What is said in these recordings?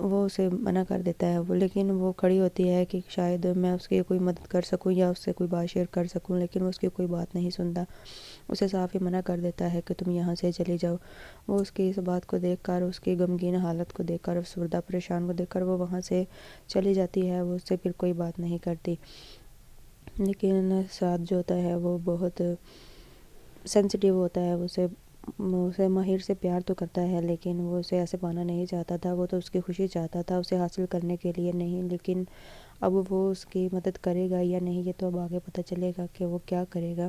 وہ اسے منع کر دیتا ہے وہ، لیکن وہ کھڑی ہوتی ہے کہ شاید میں اس کی کوئی مدد کر سکوں یا اس سے کوئی بات شیئر کر سکوں، لیکن وہ اس کی کوئی بات نہیں سنتا، اسے صاف ہی منع کر دیتا ہے کہ تم یہاں سے چلی جاؤ۔ وہ اس کی اس بات کو دیکھ کر، اس کی غمگین حالت کو دیکھ کر، افسردہ پریشان کو دیکھ کر وہ وہاں سے چلی جاتی ہے، وہ اس سے پھر کوئی بات نہیں کرتی۔ لیکن سعد جو ہوتا ہے وہ بہت سینسیٹیو ہوتا ہے، اسے ماہر سے پیار تو کرتا ہے لیکن وہ اسے ایسے پانا نہیں چاہتا تھا، وہ تو اس کی خوشی چاہتا تھا، اسے حاصل کرنے کے لیے نہیں۔ لیکن اب وہ اس کی مدد کرے گا یا نہیں، یہ تو اب آگے پتہ چلے گا کہ وہ کیا کرے گا۔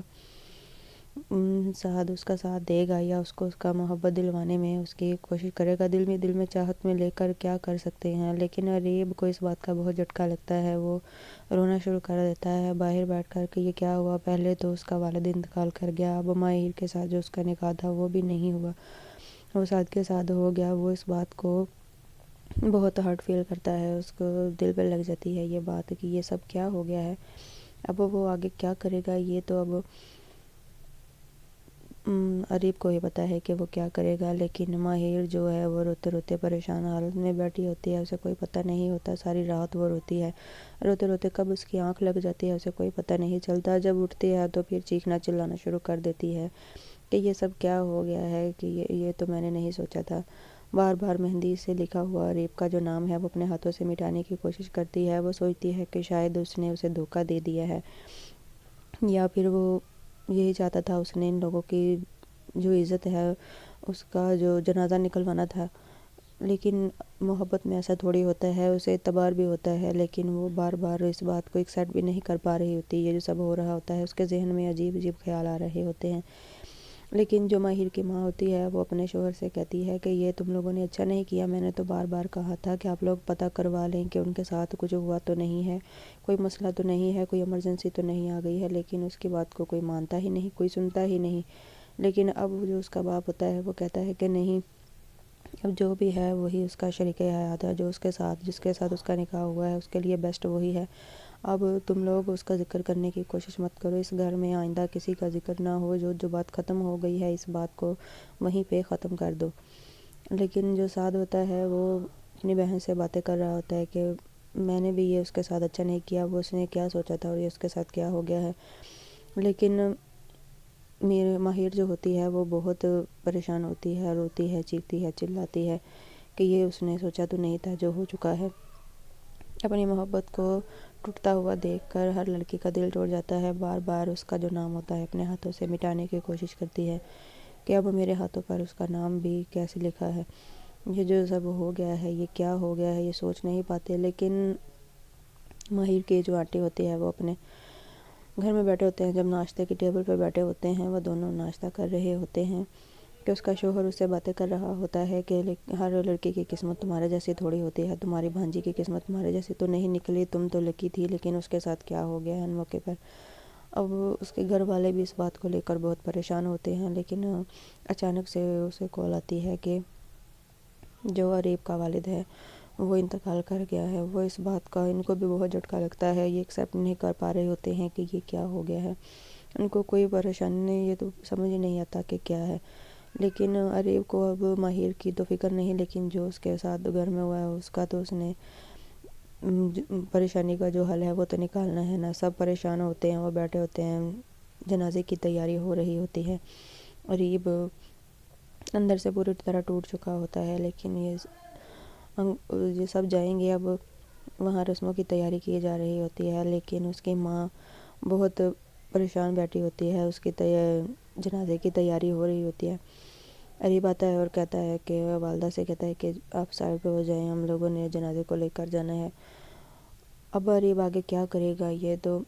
سعد اس کا ساتھ دے گا یا اس کو اس کا محبت دلوانے میں اس کی کوشش کرے گا، دل میں چاہت میں لے کر کیا کر سکتے ہیں۔ لیکن عریب کو اس بات کا بہت جھٹکا لگتا ہے، وہ رونا شروع کر دیتا ہے باہر بیٹھ کر کہ یہ کیا ہوا، پہلے تو اس کا والد انتقال کر گیا، اب ماہر کے ساتھ جو اس کا نکاح تھا وہ بھی نہیں ہوا، وہ سعد کے ساتھ ہو گیا۔ وہ اس بات کو بہت ہارٹ فیل کرتا ہے، اس کو دل پہ لگ جاتی ہے یہ بات کہ یہ سب کیا ہو گیا ہے۔ اب وہ آگے کیا کرے گا، یہ تو اب عریب کو ہی پتہ ہے کہ وہ کیا کرے گا۔ لیکن ماہر جو ہے وہ روتے روتے پریشان حالت میں بیٹھی ہوتی ہے، اسے کوئی پتہ نہیں ہوتا، ساری رات وہ روتی ہے، روتے روتے کب اس کی آنکھ لگ جاتی ہے اسے کوئی پتہ نہیں چلتا۔ جب اٹھتی ہے تو پھر چیخنا چلانا شروع کر دیتی ہے کہ یہ سب کیا ہو گیا ہے، کہ یہ تو میں نے نہیں سوچا تھا۔ بار بار مہندی سے لکھا ہوا عریب کا جو نام ہے وہ اپنے ہاتھوں سے مٹانے کی کوشش کرتی ہے، وہ سوچتی ہے کہ شاید اس نے اسے دھوکہ دے دیا ہے، یا پھر وہ یہی چاہتا تھا، اس نے ان لوگوں کی جو عزت ہے اس کا جو جنازہ نکلوانا تھا۔ لیکن محبت میں ایسا تھوڑی ہوتا ہے، اسے اعتبار بھی ہوتا ہے، لیکن وہ بار بار اس بات کو ایکسیپٹ بھی نہیں کر پا رہی ہوتی، یہ جو سب ہو رہا ہوتا ہے اس کے ذہن میں عجیب عجیب خیال آ رہے ہوتے ہیں۔ لیکن جو ماہر کی ماں ہوتی ہے وہ اپنے شوہر سے کہتی ہے کہ یہ تم لوگوں نے اچھا نہیں کیا، میں نے تو بار بار کہا تھا کہ آپ لوگ پتہ کروا لیں کہ ان کے ساتھ کچھ ہوا تو نہیں ہے، کوئی مسئلہ تو نہیں ہے، کوئی ایمرجنسی تو نہیں آ گئی ہے، لیکن اس کی بات کو کوئی مانتا ہی نہیں، کوئی سنتا ہی نہیں۔ لیکن اب جو اس کا باپ ہوتا ہے وہ کہتا ہے کہ نہیں، اب جو بھی ہے وہی اس کا شریک حیات ہے، جو جس کے ساتھ اس کا نکاح ہوا ہے اس کے لیے بیسٹ وہی ہے، اب تم لوگ اس کا ذکر کرنے کی کوشش مت کرو، اس گھر میں آئندہ کسی کا ذکر نہ ہو، جو بات ختم ہو گئی ہے اس بات کو وہیں پہ ختم کر دو۔ لیکن جو سعد ہوتا ہے وہ اپنی بہن سے باتیں کر رہا ہوتا ہے کہ میں نے بھی یہ اس کے ساتھ اچھا نہیں کیا، وہ اس نے کیا سوچا تھا اور یہ اس کے ساتھ کیا ہو گیا ہے۔ لیکن میرے ماہر جو ہوتی ہے وہ بہت پریشان ہوتی ہے، روتی ہے، چیختی ہے، چلاتی ہے کہ یہ اس نے سوچا تو نہیں تھا جو ہو چکا ہے۔ اپنی محبت کو ٹوٹتا ہوا دیکھ کر ہر لڑکی کا دل ٹوٹ جاتا ہے، بار بار اس کا جو نام ہوتا ہے اپنے ہاتھوں سے مٹانے کی کوشش کرتی ہے کہ اب میرے ہاتھوں پر اس کا نام بھی کیسے لکھا ہے، یہ جو سب ہو گیا ہے یہ کیا ہو گیا ہے، یہ سوچ نہیں پاتے۔ لیکن ماہر کی جو آنٹی ہوتی ہے وہ اپنے گھر میں بیٹھے ہوتے ہیں، جب ناشتے کی ٹیبل پہ بیٹھے ہوتے ہیں، وہ دونوں ناشتہ کر رہے ہوتے ہیں کہ اس کا شوہر اس سے باتیں کر رہا ہوتا ہے کہ ہر لڑکی کی قسمت تمہارے جیسی تھوڑی ہوتی ہے، تمہاری بھانجی کی قسمت تمہارے جیسی تو نہیں نکلی، تم تو لکی تھی، لیکن اس کے ساتھ کیا ہو گیا ہے ان موقع پر۔ اب اس کے گھر والے بھی اس بات کو لے کر بہت پریشان ہوتے ہیں، لیکن اچانک سے اسے کال آتی ہے کہ جو عریب کا والد ہے وہ انتقال کر گیا ہے۔ وہ اس بات کا ان کو بھی بہت جھٹکا لگتا ہے، یہ ایکسیپٹ نہیں کر پا رہے ہوتے ہیں کہ یہ کیا ہو گیا ہے، ان کو کوئی پریشانی نہیں، یہ تو سمجھ ہی نہیں آتا کہ کیا ہے۔ لیکن عریب کو اب ماہر کی تو فکر نہیں، لیکن جو اس کے ساتھ گھر میں ہوا ہے اس کا تو اس نے پریشانی کا جو حل ہے وہ تو نکالنا ہے نا۔ سب پریشان ہوتے ہیں، وہ بیٹھے ہوتے ہیں، جنازے کی تیاری ہو رہی ہوتی ہے، عریب اندر سے پوری طرح ٹوٹ چکا ہوتا ہے۔ لیکن یہ سب جائیں گے، اب وہاں رسموں کی تیاری کی جا رہی ہوتی ہے، لیکن اس کی ماں بہت پریشان بیٹھی ہوتی ہے، اس کی جنازے کی تیاری ہو رہی ہوتی ہے۔ عریب آتا ہے اور کہتا ہے کہ والدہ سے کہتا ہے کہ آپ سائڈ پہ ہو جائیں، ہم لوگوں نے جنازے کو لے کر جانا ہے۔ اب عریب آگے کیا کرے گا، یہ تو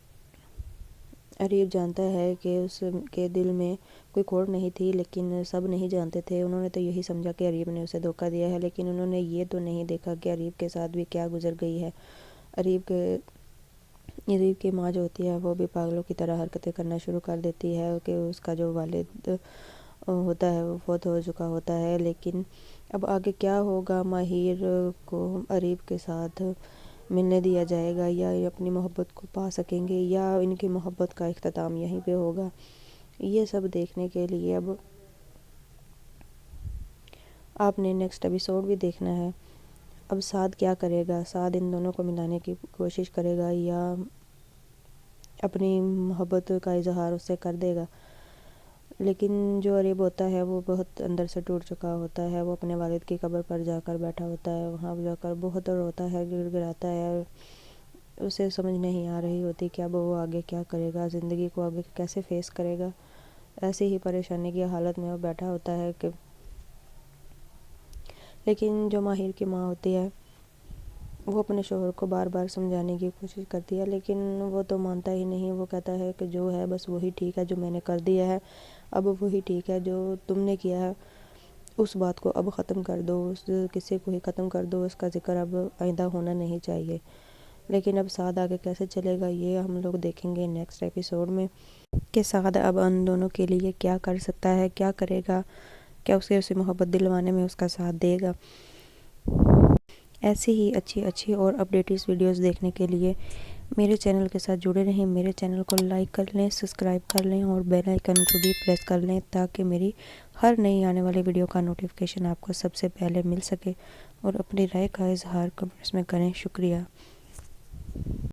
عریب جانتا ہے کہ اس کے دل میں کوئی کھوٹ نہیں تھی، لیکن سب نہیں جانتے تھے، انہوں نے تو یہی سمجھا کہ عریب نے اسے دھوکہ دیا ہے، لیکن انہوں نے یہ تو نہیں دیکھا کہ عریب کے ساتھ بھی کیا گزر گئی ہے۔ عریب کی ماں جو ہوتی ہے وہ بھی پاگلوں کی طرح حرکتیں کرنا شروع کر دیتی ہے کہ اس کا جو والد ہوتا ہے وہ فوت ہو چکا ہوتا ہے۔ لیکن اب آگے کیا ہوگا، ماہر کو عریب کے ساتھ ملنے دیا جائے گا یا اپنی محبت کو پا سکیں گے، یا ان کی محبت کا اختتام یہیں پہ ہوگا، یہ سب دیکھنے کے لیے اب آپ نے نیکسٹ ایپیسوڈ بھی دیکھنا ہے۔ اب سعد کیا کرے گا؟ سعد ان دونوں کو ملانے کی کوشش کرے گا یا اپنی محبت کا اظہار اس سے کر دے گا؟ لیکن جو عریب ہوتا ہے وہ بہت اندر سے ٹوٹ چکا ہوتا ہے. وہ اپنے والد کی قبر پر جا کر بیٹھا ہوتا ہے. وہاں جا کر بہت روتا ہے, گڑ گڑاتا ہے. اسے سمجھ نہیں آ رہی ہوتی کہ اب وہ آگے کیا کرے گا, زندگی کو آگے کیسے فیس کرے گا. ایسی ہی پریشانی کی حالت میں وہ بیٹھا ہوتا ہے کہ لیکن جو ماہر کی ماں ہوتی ہے وہ اپنے شوہر کو بار بار سمجھانے کی کوشش کرتی ہے, لیکن وہ تو مانتا ہی نہیں. وہ کہتا ہے کہ جو ہے بس وہی ٹھیک ہے, جو میں نے کر دیا ہے اب وہی ٹھیک ہے, جو تم نے کیا ہے اس بات کو اب ختم کر دو, اس قصے کو ہی ختم کر دو, اس کا ذکر اب آئندہ ہونا نہیں چاہیے. لیکن اب سعد آگے کیسے چلے گا یہ ہم لوگ دیکھیں گے نیکسٹ ایپیسوڈ میں کہ سعد اب ان دونوں کے لیے کیا کر سکتا ہے, کیا کرے گا, کیا اسے محبت دلوانے میں اس کا ساتھ دے گا. ایسی ہی اچھی اور اپڈیٹس ویڈیوز دیکھنے کے لیے میرے چینل کے ساتھ جڑے رہیں. میرے چینل کو لائک کر لیں, سبسکرائب کر لیں اور بیل آئیکن کو بھی پریس کر لیں تاکہ میری ہر نئی آنے والی ویڈیو کا نوٹیفیکیشن آپ کو سب سے پہلے مل سکے. اور اپنی رائے کا اظہار کمنٹس میں کریں. شکریہ.